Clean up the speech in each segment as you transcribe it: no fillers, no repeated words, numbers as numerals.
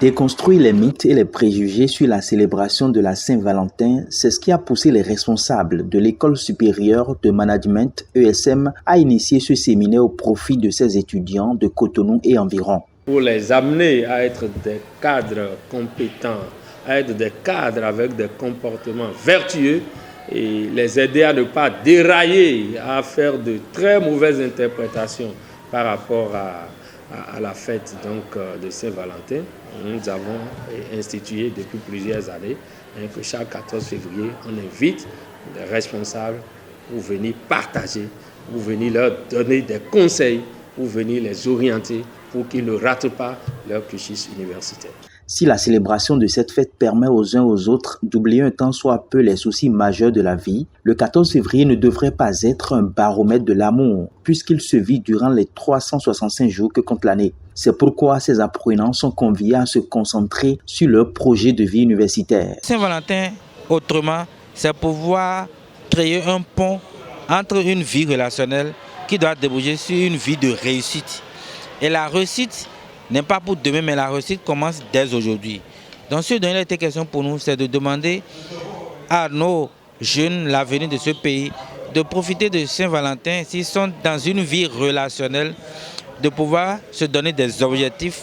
Déconstruire les mythes et les préjugés sur la célébration de la Saint-Valentin, c'est ce qui a poussé les responsables de l'École supérieure de management ESM à initier ce séminaire au profit de ses étudiants de Cotonou et environ. Pour les amener à être des cadres compétents, à être des cadres avec des comportements vertueux et les aider à ne pas dérailler, à faire de très mauvaises interprétations par rapport à la fête de Saint-Valentin. Nous avons institué depuis plusieurs années que chaque 14 février, on invite les responsables pour venir partager, pour venir leur donner des conseils, pour venir les orienter, pour qu'ils ne ratent pas leur cursus universitaire. Si la célébration de cette fête permet aux uns aux autres d'oublier un tant soit peu les soucis majeurs de la vie, le 14 février ne devrait pas être un baromètre de l'amour, puisqu'il se vit durant les 365 jours que compte l'année. C'est pourquoi ces apprenants sont conviés à se concentrer sur leur projet de vie universitaire. Saint-Valentin, autrement, c'est pouvoir créer un pont entre une vie relationnelle qui doit déboucher sur une vie de réussite. Et la réussite n'est pas pour demain, mais la réussite commence dès aujourd'hui. Donc ce dont il était question pour nous, c'est de demander à nos jeunes, l'avenir de ce pays, de profiter de Saint-Valentin, s'ils sont dans une vie relationnelle, de pouvoir se donner des objectifs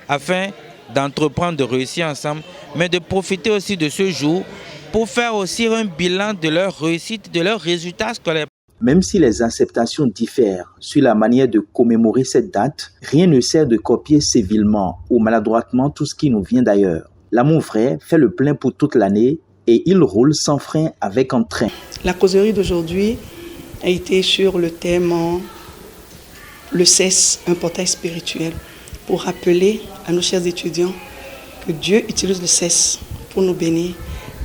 afin d'entreprendre, de réussir ensemble, mais de profiter aussi de ce jour pour faire aussi un bilan de leur réussite, de leurs résultats scolaires. Même si les acceptations diffèrent sur la manière de commémorer cette date, rien ne sert de copier civilement ou maladroitement tout ce qui nous vient d'ailleurs. L'amour vrai fait le plein pour toute l'année et il roule sans frein avec entrain. La causerie d'aujourd'hui a été sur le thème le cesse, un portail spirituel, pour rappeler à nos chers étudiants que Dieu utilise le cesse pour nous bénir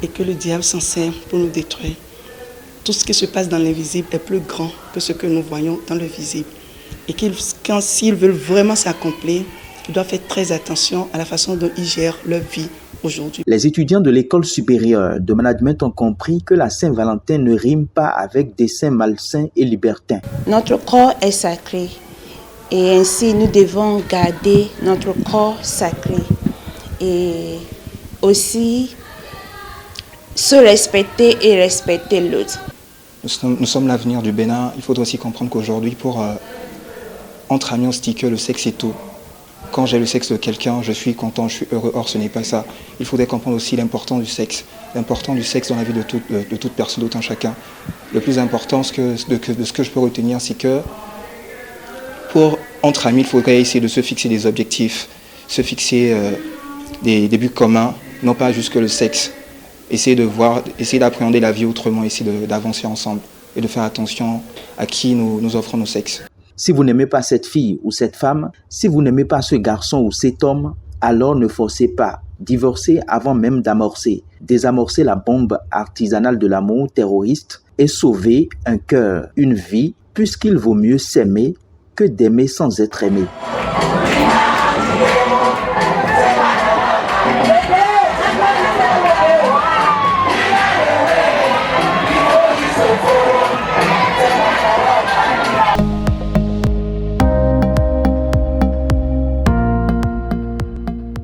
et que le diable s'en sert pour nous détruire. Tout ce qui se passe dans l'invisible est plus grand que ce que nous voyons dans le visible. Et s'ils veulent vraiment s'accomplir, ils doivent faire très attention à la façon dont ils gèrent leur vie aujourd'hui. Les étudiants de l'École supérieure de management ont compris que la Saint-Valentin ne rime pas avec desseins malsains et libertins. Notre corps est sacré et ainsi nous devons garder notre corps sacré et aussi se respecter et respecter l'autre. Nous sommes l'avenir du Bénin. Il faut aussi comprendre qu'aujourd'hui, entre amis, on se dit que le sexe est tout. Quand j'ai le sexe de quelqu'un, je suis content, je suis heureux. Or, ce n'est pas ça. Il faudrait comprendre aussi l'importance du sexe. L'importance du sexe dans la vie de toute personne, de tout un chacun. Le plus important, de ce que je peux retenir, c'est que entre amis, il faudrait essayer de se fixer des objectifs, se fixer des buts communs, non pas juste que le sexe. Essayer d'appréhender la vie autrement, essayer d'avancer ensemble et de faire attention à qui nous offrons nos sexes. Si vous n'aimez pas cette fille ou cette femme, si vous n'aimez pas ce garçon ou cet homme, alors ne forcez pas. Divorcez avant même d'amorcer. Désamorcez la bombe artisanale de l'amour terroriste et sauvez un cœur, une vie, puisqu'il vaut mieux s'aimer que d'aimer sans être aimé.